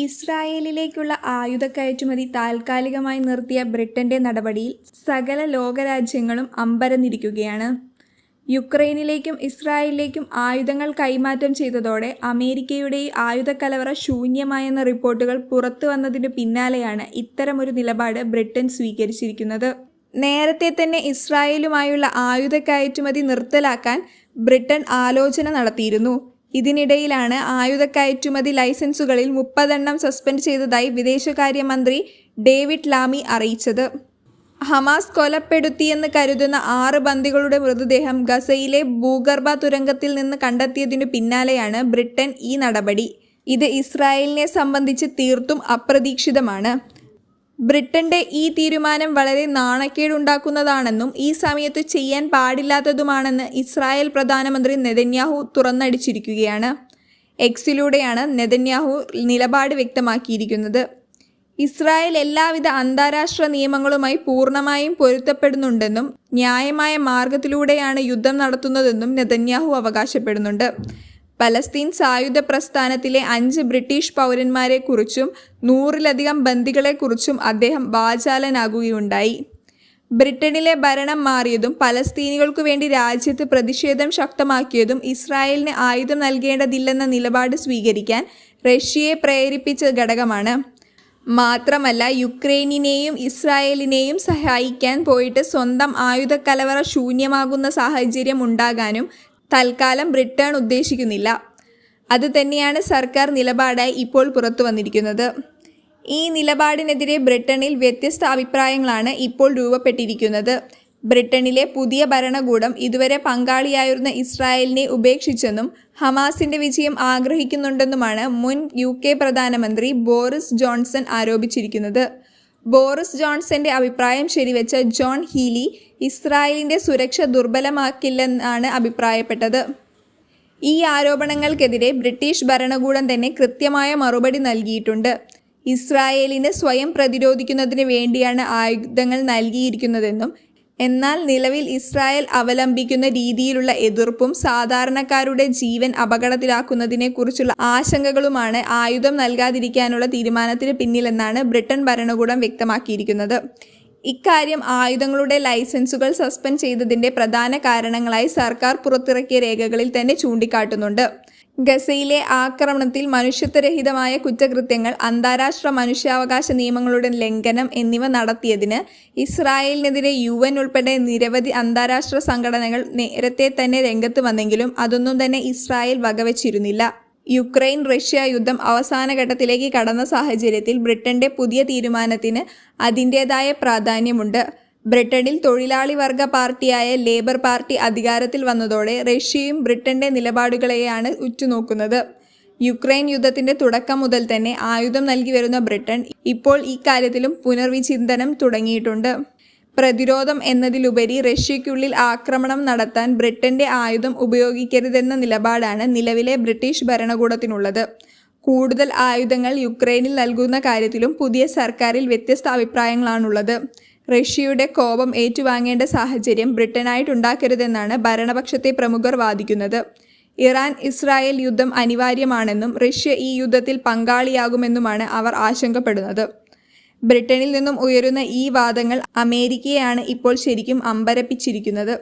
ഇസ്രായേലിലേക്കുള്ള ആയുധ കയറ്റുമതി താൽക്കാലികമായി നിർത്തിയ ബ്രിട്ടന്റെ നടപടിയിൽ സകല ലോകരാജ്യങ്ങളും അമ്പരന്നിരിക്കുകയാണ്. യുക്രൈനിലേക്കും ഇസ്രായേലിലേക്കും ആയുധങ്ങൾ കൈമാറ്റം ചെയ്തതോടെ അമേരിക്കയുടെ ഈ ആയുധക്കലവറ ശൂന്യമായെന്ന റിപ്പോർട്ടുകൾ പുറത്തു വന്നതിനു പിന്നാലെയാണ് ഇത്തരമൊരു നിലപാട് ബ്രിട്ടൻ സ്വീകരിച്ചിരിക്കുന്നത്. നേരത്തെ തന്നെ ഇസ്രായേലുമായുള്ള ആയുധ കയറ്റുമതി നിർത്തലാക്കാൻ ബ്രിട്ടൻ ആലോചന നടത്തിയിരുന്നു. ഇതിനിടയിലാണ് ആയുധ കയറ്റുമതി ലൈസൻസുകളിൽ 30 സസ്പെൻഡ് ചെയ്തതായി വിദേശകാര്യമന്ത്രി ഡേവിഡ് ലാമി അറിയിച്ചത്. ഹമാസ് കൊലപ്പെടുത്തിയെന്ന് കരുതുന്ന 6 ബന്ദികളുടെ മൃതദേഹം ഗസയിലെ ഭൂഗർഭ തുരങ്കത്തിൽ നിന്ന് കണ്ടെത്തിയതിനു പിന്നാലെയാണ് ബ്രിട്ടൻ ഈ നടപടി. ഇത് ഇസ്രായേലിനെ സംബന്ധിച്ച് തീർത്തും അപ്രതീക്ഷിതമാണ്. ബ്രിട്ടന്റെ ഈ തീരുമാനം വളരെ നാണക്കേടുണ്ടാക്കുന്നതാണെന്നും ഈ സമയത്ത് ചെയ്യാൻ പാടില്ലാത്തതുമാണെന്ന് ഇസ്രായേൽ പ്രധാനമന്ത്രി നെതന്യാഹു തുറന്നടിച്ചിരിക്കുകയാണ്. എക്സിലൂടെയാണ് നെതന്യാഹു നിലപാട് വ്യക്തമാക്കിയിരിക്കുന്നത്. ഇസ്രായേൽ എല്ലാവിധ അന്താരാഷ്ട്ര നിയമങ്ങളുമായി പൂർണ്ണമായും പൊരുത്തപ്പെടുന്നുണ്ടെന്നും ന്യായമായ മാർഗത്തിലൂടെയാണ് യുദ്ധം നടത്തുന്നതെന്നും നെതന്യാഹു അവകാശപ്പെടുന്നുണ്ട്. പലസ്തീൻ സായുധ പ്രസ്ഥാനത്തിലെ 5 ബ്രിട്ടീഷ് പൗരന്മാരെക്കുറിച്ചും 100-ലധികം ബന്ദികളെക്കുറിച്ചും അദ്ദേഹം വാചാലനാകുകയുണ്ടായി. ബ്രിട്ടനിലെ ഭരണം മാറിയതും പലസ്തീനികൾക്കു വേണ്ടി രാജ്യത്ത് പ്രതിഷേധം ശക്തമാക്കിയതും ഇസ്രായേലിന് ആയുധം നൽകേണ്ടതില്ലെന്ന നിലപാട് സ്വീകരിക്കാൻ റഷ്യയെ പ്രേരിപ്പിച്ച ഘടകമാണ്. മാത്രമല്ല, യുക്രൈനിനെയും ഇസ്രായേലിനെയും സഹായിക്കാൻ പോയിട്ട് സ്വന്തം ആയുധക്കലവറ ശൂന്യമാകുന്ന സാഹചര്യം ഉണ്ടാകാനും തൽക്കാലം ബ്രിട്ടൻ ഉദ്ദേശിക്കുന്നില്ല. അതുതന്നെയാണ് സർക്കാർ നിലപാടായി ഇപ്പോൾ പുറത്തു വന്നിരിക്കുന്നത്. ഈ നിലപാടിനെതിരെ ബ്രിട്ടനിൽ വ്യത്യസ്ത അഭിപ്രായങ്ങളാണ് ഇപ്പോൾ രൂപപ്പെട്ടിരിക്കുന്നത്. ബ്രിട്ടനിലെ പുതിയ ഭരണകൂടം ഇതുവരെ പങ്കാളിയായിരുന്ന ഇസ്രായേലിനെ ഉപേക്ഷിച്ചെന്നും ഹമാസിന്റെ വിജയം ആഗ്രഹിക്കുന്നുണ്ടെന്നുമാണ് മുൻ UK പ്രധാനമന്ത്രി ബോറിസ് ജോൺസൺ ആരോപിച്ചിരിക്കുന്നത്. ബോറിസ് ജോൺസന്റെ അഭിപ്രായം ശരിവെച്ച ജോൺ ഹീലി ഇസ്രായേലിന്റെ സുരക്ഷ ദുർബലമാക്കില്ലെന്നാണ് അഭിപ്രായപ്പെട്ടത്. ഈ ആരോപണങ്ങൾക്കെതിരെ ബ്രിട്ടീഷ് ഭരണകൂടം തന്നെ കൃത്യമായ മറുപടി നൽകിയിട്ടുണ്ട്. ഇസ്രായേലിന് സ്വയം പ്രതിരോധിക്കുന്നതിന് വേണ്ടിയാണ് ആയുധങ്ങൾ നൽകിയിരിക്കുന്നതെന്നും എന്നാൽ നിലവിൽ ഇസ്രായേൽ അവലംബിക്കുന്ന രീതിയിലുള്ള എതിർപ്പും സാധാരണക്കാരുടെ ജീവൻ അപകടത്തിലാക്കുന്നതിനെക്കുറിച്ചുള്ള ആശങ്കകളുമാണ് ആയുധം നൽകാതിരിക്കാനുള്ള തീരുമാനത്തിന് പിന്നിലെന്നാണ് ബ്രിട്ടൻ ഭരണകൂടം വ്യക്തമാക്കിയിരിക്കുന്നത്. ഇക്കാര്യം ആയുധങ്ങളുടെ ലൈസൻസുകൾ സസ്പെൻഡ് ചെയ്തതിൻ്റെ പ്രധാന കാരണങ്ങളായി സർക്കാർ പുറത്തിറക്കിയ രേഖകളിൽ തന്നെ ചൂണ്ടിക്കാട്ടുന്നുണ്ട്. ഗസയിലെ ആക്രമണത്തിൽ മനുഷ്യത്വരഹിതമായ കുറ്റകൃത്യങ്ങൾ, അന്താരാഷ്ട്ര മനുഷ്യാവകാശ നിയമങ്ങളുടെ ലംഘനം എന്നിവ നടത്തിയതിന് ഇസ്രായേലിനെതിരെ UN ഉൾപ്പെടെ നിരവധി അന്താരാഷ്ട്ര സംഘടനകൾ നേരത്തെ തന്നെ രംഗത്ത് വന്നെങ്കിലും അതൊന്നും തന്നെ ഇസ്രായേൽ വകവച്ചിരുന്നില്ല. യുക്രൈൻ റഷ്യ യുദ്ധം അവസാന ഘട്ടത്തിലേക്ക് കടന്ന സാഹചര്യത്തിൽ ബ്രിട്ടന്റെ പുതിയ തീരുമാനത്തിന് അതിൻ്റേതായ പ്രാധാന്യമുണ്ട്. ബ്രിട്ടനിൽ തൊഴിലാളി വർഗ പാർട്ടിയായ ലേബർ പാർട്ടി അധികാരത്തിൽ വന്നതോടെ റഷ്യയും ബ്രിട്ടന്റെ നിലപാടുകളെയാണ് ഉറ്റുനോക്കുന്നത്. യുക്രൈൻ യുദ്ധത്തിന്റെ തുടക്കം മുതൽ തന്നെ ആയുധം നൽകി വരുന്ന ബ്രിട്ടൻ ഇപ്പോൾ ഈ കാര്യത്തിലും പുനർവിചിന്തനം തുടങ്ങിയിട്ടുണ്ട്. പ്രതിരോധം എന്നതിലുപരി റഷ്യയ്ക്കുള്ളിൽ ആക്രമണം നടത്താൻ ബ്രിട്ടന്റെ ആയുധം ഉപയോഗിക്കരുതെന്ന നിലപാടാണ് നിലവിലെ ബ്രിട്ടീഷ് ഭരണകൂടത്തിനുള്ളത്. കൂടുതൽ ആയുധങ്ങൾ യുക്രൈനിൽ നൽകുന്ന കാര്യത്തിലും പുതിയ സർക്കാരിൽ വ്യത്യസ്ത അഭിപ്രായങ്ങളാണുള്ളത്. റഷ്യയുടെ കോപം ഏറ്റുവാങ്ങേണ്ട സാഹചര്യം ബ്രിട്ടനായിട്ടുണ്ടാക്കരുതെന്നാണ് ഭരണപക്ഷത്തെ പ്രമുഖർ വാദിക്കുന്നത്. ഇറാൻ ഇസ്രായേൽ യുദ്ധം അനിവാര്യമാണെന്നും റഷ്യ ഈ യുദ്ധത്തിൽ പങ്കാളിയാകുമെന്നുമാണ് അവർ ആശങ്കപ്പെടുന്നത്. ബ്രിട്ടനിൽ നിന്നും ഉയരുന്ന ഈ വാദങ്ങൾ അമേരിക്കയെയാണ് ഇപ്പോൾ ശരിക്കും അമ്പരപ്പിച്ചിരിക്കുന്നത്.